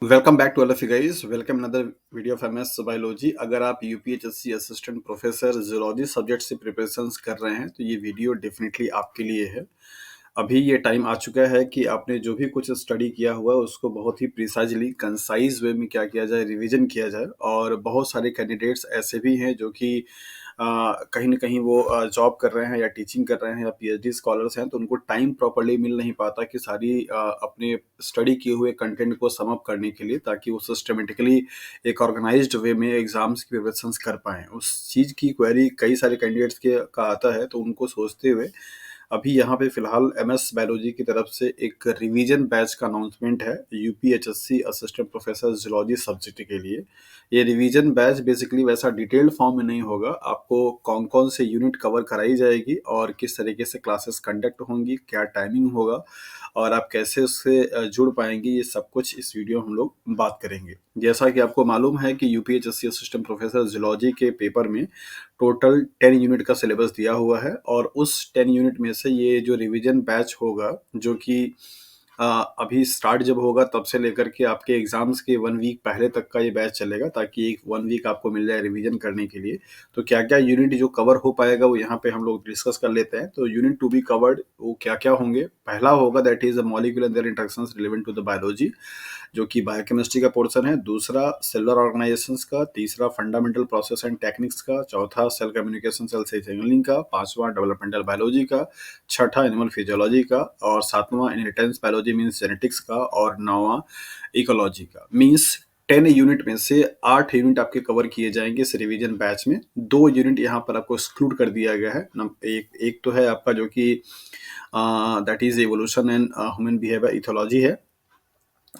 Welcome back to all of you guys. Welcome another video of MS biology. अगर आप UPHSC assistant professor zoology subject से preparations कर रहे हैं तो ये वीडियो डेफिनेटली आपके लिए है। अभी ये टाइम आ चुका है कि आपने जो भी कुछ स्टडी किया हुआ है उसको बहुत ही प्रिसाइजली कंसाइज वे में क्या किया जाए, रिवीजन किया जाए। और बहुत सारे कैंडिडेट्स ऐसे भी हैं जो कि कहीं ना कहीं वो जॉब कर रहे हैं या टीचिंग कर रहे हैं या पीएचडी स्कॉलर्स हैं, तो उनको टाइम प्रॉपर्ली मिल नहीं पाता कि सारी अपने स्टडी किए हुए कंटेंट को सम अप करने के लिए, ताकि वो सिस्टमेटिकली एक ऑर्गेनाइज्ड वे में एग्जाम्स की प्रिपरेशंस कर पाएं। उस चीज़ की क्वेरी कई सारे कैंडिडेट्स के का आता है, तो उनको सोचते हुए अभी यहाँ पे फिलहाल एमएस बायोलॉजी की तरफ से एक रिवीजन बैच का अनाउंसमेंट है UPHSC assistant professor zoology subject के लिए। ये रिवीजन बैच बेसिकली वैसा डिटेल्ड फॉर्म में नहीं होगा। आपको कौन कौन से यूनिट कवर कराई जाएगी और किस तरीके से क्लासेस कंडक्ट होंगी, क्या टाइमिंग होगा और आप कैसे उससे जुड़ पाएंगे, ये सब कुछ इस वीडियो हम लोग बात करेंगे। जैसा कि आपको मालूम है कि यूपीएचएससी असिस्टेंट प्रोफेसर जूलॉजी के पेपर में टोटल 10 यूनिट का सिलेबस दिया हुआ है और उस 10 यूनिट में से ये जो रिवीजन बैच होगा, जो कि अभी स्टार्ट जब होगा तब से लेकर के आपके एग्जाम्स के 1 वीक पहले तक का ये बैच चलेगा, ताकि एक 1 वीक आपको मिल जाए रिवीजन करने के लिए। तो क्या क्या यूनिट जो कवर हो पाएगा वो यहाँ पे हम लोग डिस्कस कर लेते हैं। तो यूनिट टू बी कवर्ड वो क्या क्या होंगे। पहला होगा that is a molecular there interactions relevant to the biology, जो कि बायोकेमिस्ट्री का पोर्शन है। दूसरा सेलुलर ऑर्गेनाइजेशंस का। तीसरा फंडामेंटल प्रोसेस एंड टेक्निक्स का। चौथा सेल कम्युनिकेशन, सेल सिग्नलिंग का। पांचवा डेवलपमेंटल बायोलॉजी का। छठा एनिमल फिजियोलॉजी का। और सातवां इनहेरिटेंस बायोलॉजी मीन्स जेनेटिक्स का। और नौवां इकोलॉजी का। मीन्स 10 यूनिट में से 8 यूनिट आपके कवर किए जाएंगे इस रिवीजन बैच में। 2 यूनिट यहाँ पर आपको एक्सक्लूड कर दिया गया है। एक तो है आपका जो कि that is evolution and human behaviour ethology है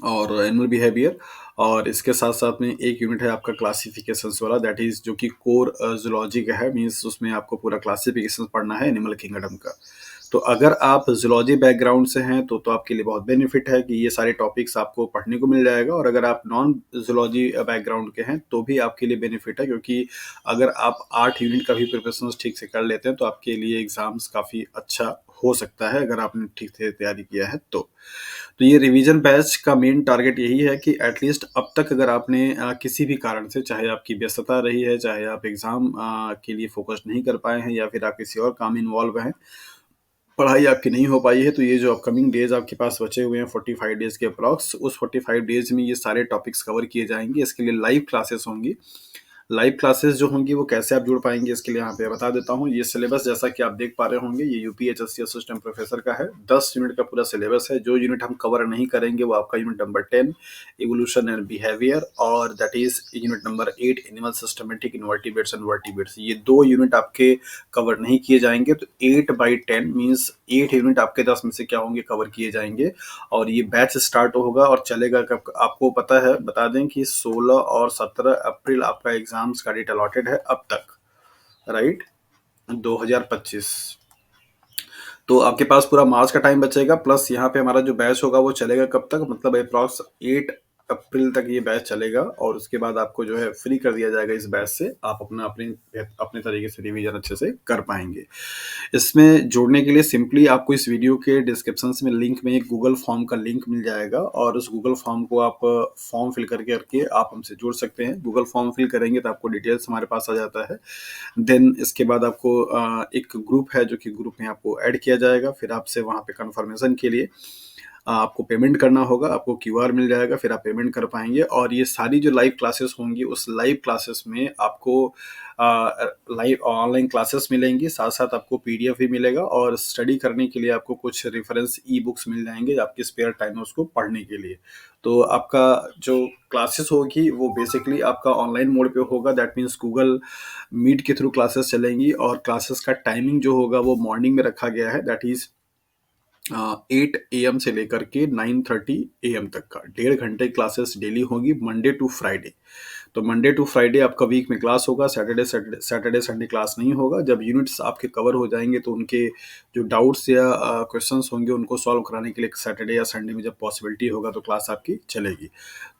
और एनिमल बिहेवियर। और इसके साथ साथ में एक यूनिट है आपका क्लासिफिकेशंस वाला, दैट इज जो कि कोर जूलॉजी का है। मीन्स उसमें आपको पूरा क्लासिफिकेशन पढ़ना है एनिमल किंगडम का। तो अगर आप जूलॉजी बैकग्राउंड से हैं तो आपके लिए बहुत बेनिफिट है कि ये सारे टॉपिक्स आपको पढ़ने को मिल जाएगा। और अगर आप नॉन जूलॉजी बैकग्राउंड के हैं तो भी आपके लिए बेनिफिट है, क्योंकि अगर आप 8 यूनिट का भी प्रिपरेशन ठीक से कर लेते हैं तो आपके लिए एग्जाम्स काफ़ी अच्छा हो सकता है, अगर आपने ठीक से तैयारी किया है तो ये रिवीजन बैच का मेन टारगेट यही है कि एटलीस्ट अब तक अगर आपने किसी भी कारण से, चाहे आपकी व्यस्तता रही है, चाहे आप एग्जाम के लिए फोकस नहीं कर पाए हैं या फिर आप किसी और काम इन्वॉल्व हैं, पढ़ाई आपकी नहीं हो पाई है, तो ये जो अपकमिंग डेज आपके पास बचे हुए हैं 45 डेज के अप्रॉक्स, उस 45 डेज में ये सारे टॉपिक्स कवर किए जाएंगे। इसके लिए लाइव क्लासेस होंगी। लाइव क्लासेस जो होंगी वो कैसे आप जुड़ पाएंगे इसके लिए यहाँ पे बता देता हूँ। ये सिलेबस जैसा कि आप देख पा रहे होंगे, ये यूपीएचएससी असिस्टेंट प्रोफेसर का है। 10 यूनिट का पूरा सिलेबस है। जो यूनिट हम कवर नहीं करेंगे वो आपका unit number 10 evolution and behaviour, और that is unit number 8 animal systematic invertebrates and vertebrates. ये 2 यूनिट आपके कवर नहीं किए जाएंगे। तो 8/10 मीन्स 8 यूनिट आपके 10 में से क्या होंगे, कवर किए जाएंगे। और ये बैच स्टार्ट होगा और चलेगा कब आपको पता है, बता दें कि 16 और 17 अप्रैल आपका एग्जाम्स का डेट अलॉटेड है अब तक, राइट, 2025। तो आपके पास पूरा मार्च का टाइम बचेगा, प्लस यहाँ पे हमारा जो बैच होगा वो चलेगा कब तक, मतलब अप्रॉक्स 8 अप्रैल तक ये बैच चलेगा। और उसके बाद आपको जो है फ्री कर दिया जाएगा इस बैच से। आप अपना अपने अपने तरीके से रिवीजन अच्छे से कर पाएंगे। इसमें जुड़ने के लिए सिंपली आपको इस वीडियो के डिस्क्रिप्शन में लिंक में एक गूगल फॉर्म का लिंक मिल जाएगा, और उस गूगल फॉर्म को आप फॉर्म फिल करके आप हमसे जुड़ सकते हैं। गूगल फॉर्म फिल करेंगे तो आपको डिटेल्स हमारे पास आ जाता है। देन इसके बाद आपको एक ग्रुप है, जो कि ग्रुप में आपको ऐड किया जाएगा। फिर आपसे वहाँ पे कंफर्मेशन के लिए आपको पेमेंट करना होगा। आपको क्यूआर मिल जाएगा, फिर आप पेमेंट कर पाएंगे। और ये सारी जो लाइव क्लासेस होंगी, उस लाइव क्लासेस में आपको लाइव ऑनलाइन क्लासेस मिलेंगी, साथ साथ आपको पीडीएफ भी मिलेगा, और स्टडी करने के लिए आपको कुछ रेफरेंस ई बुक्स मिल जाएंगे आपके स्पेयर टाइम में उसको पढ़ने के लिए। तो आपका जो क्लासेस होगी वो बेसिकली आपका ऑनलाइन मोड पे होगा। दैट मीन्स गूगल मीट के थ्रू क्लासेस चलेंगी, और क्लासेस का टाइमिंग जो होगा वो मॉर्निंग में रखा गया है। दैट इज 8 AM से लेकर के 9:30 AM तक का 1.5 घंटे क्लासेस डेली होगी, मंडे टू फ्राइडे। तो मंडे टू फ्राइडे आपका वीक में क्लास होगा। सैटरडे संडे क्लास नहीं होगा। जब यूनिट्स आपके कवर हो जाएंगे तो उनके जो डाउट्स या क्वेश्चंस होंगे उनको सॉल्व कराने के लिए सैटरडे या संडे में जब पॉसिबिलिटी होगा तो क्लास आपकी चलेगी।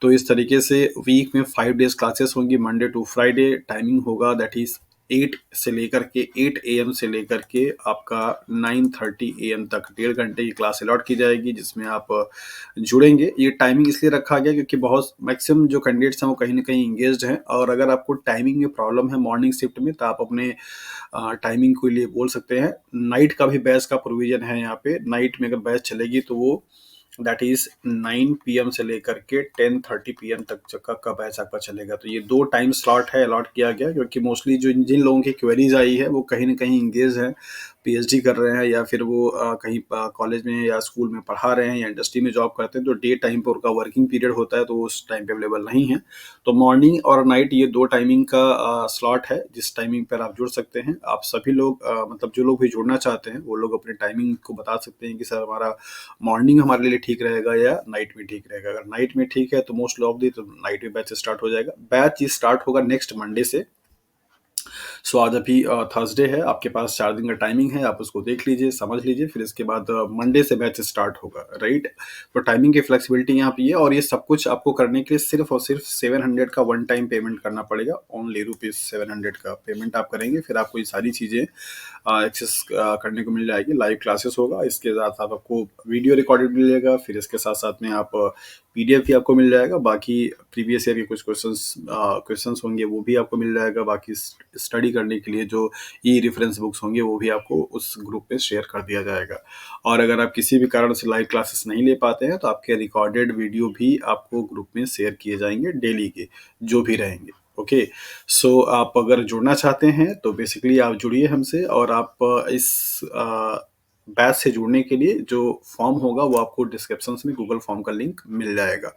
तो इस तरीके से वीक में 5 डेज क्लासेस होंगी, मंडे टू फ्राइडे। टाइमिंग होगा दैट इज 8 से लेकर के 8 AM से लेकर के आपका 9:30 AM तक 1.5 घंटे की क्लास अलॉट की जाएगी, जिसमें आप जुड़ेंगे। ये टाइमिंग इसलिए रखा गया क्योंकि बहुत मैक्सिमम जो कैंडिडेट्स हैं वो कहीं न कहीं एंगेज्ड हैं, और अगर आपको टाइमिंग में प्रॉब्लम है मॉर्निंग शिफ्ट में, तो आप अपने टाइमिंग के लिए बोल सकते हैं। नाइट का भी बैच का प्रोविज़न है यहाँ पे। नाइट में अगर बैच चलेगी तो वो दैट इज़ 9 PM से लेकर के 10:30 PM तक का बैच आपका चलेगा। तो ये 2 टाइम स्लॉट है अलॉट किया गया, क्योंकि मोस्टली जो जिन लोगों की क्वेरीज़ आई है वो कहीं न कहीं एंगेज हैं, पीएचडी कर रहे हैं, या फिर वो कहीं कॉलेज में या स्कूल में पढ़ा रहे हैं या इंडस्ट्री में जॉब करते हैं, तो डे टाइम पे उनका वर्किंग पीरियड होता है, तो वो उस टाइम पे अवेलेबल नहीं है। तो मॉर्निंग और नाइट ये 2 टाइमिंग का स्लॉट है, जिस टाइमिंग पर आप जुड़ सकते हैं। आप सभी लोग मतलब जो लोग भी जुड़ना चाहते हैं वो लोग अपने टाइमिंग को बता सकते हैं कि सर हमारा मॉर्निंग हमारे लिए ठीक रहेगा या नाइट में ठीक रहेगा। अगर नाइट में ठीक है तो मोस्ट ऑफली तो नाइट में बैच स्टार्ट हो जाएगा। बैच स्टार्ट होगा नेक्स्ट मंडे से। सो आज अभी थर्सडे है, आपके पास 4 दिन का टाइमिंग है, आप उसको देख लीजिए, समझ लीजिए, फिर इसके बाद मंडे से बैच स्टार्ट होगा, राइट? तो टाइमिंग की फ्लेक्सिबिलिटी यहाँ पे है, और ये सब कुछ आपको करने के लिए सिर्फ और सिर्फ 700 का वन टाइम पेमेंट करना पड़ेगा। ओनली रुपीज़ 700 का पेमेंट आप करेंगे, फिर आपको ये सारी चीज़ें एक्सेस करने को मिल जाएगी। लाइव क्लासेस होगा, इसके साथ आपको वीडियो रिकॉर्डेड मिलेगा, फिर इसके साथ साथ में आप पीडीएफ भी आपको मिल जाएगा। बाकी प्रीवियस ईयर के कुछ क्वेश्चंस होंगे वो भी आपको मिल जाएगा। बाकी स्टडी करने के लिए जो ई रेफरेंस बुक्स होंगे वो भी आपको उस ग्रुप पे शेयर कर दिया जाएगा। और अगर आप किसी भी कारण से लाइव क्लासेस नहीं ले पाते हैं तो आपके रिकॉर्डेड वीडियो भी आपको ग्रुप में शेयर किए जाएंगे, डेली के जो भी रहेंगे। ओके, सो आप अगर जुड़ना चाहते हैं तो बेसिकली आप जुड़िए हमसे, और आप इस बैच से जुड़ने के लिए जो फॉर्म होगा वो आपको डिस्क्रिप्शन में गूगल फॉर्म का लिंक मिल जाएगा।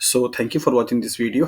So thank you for watching this video.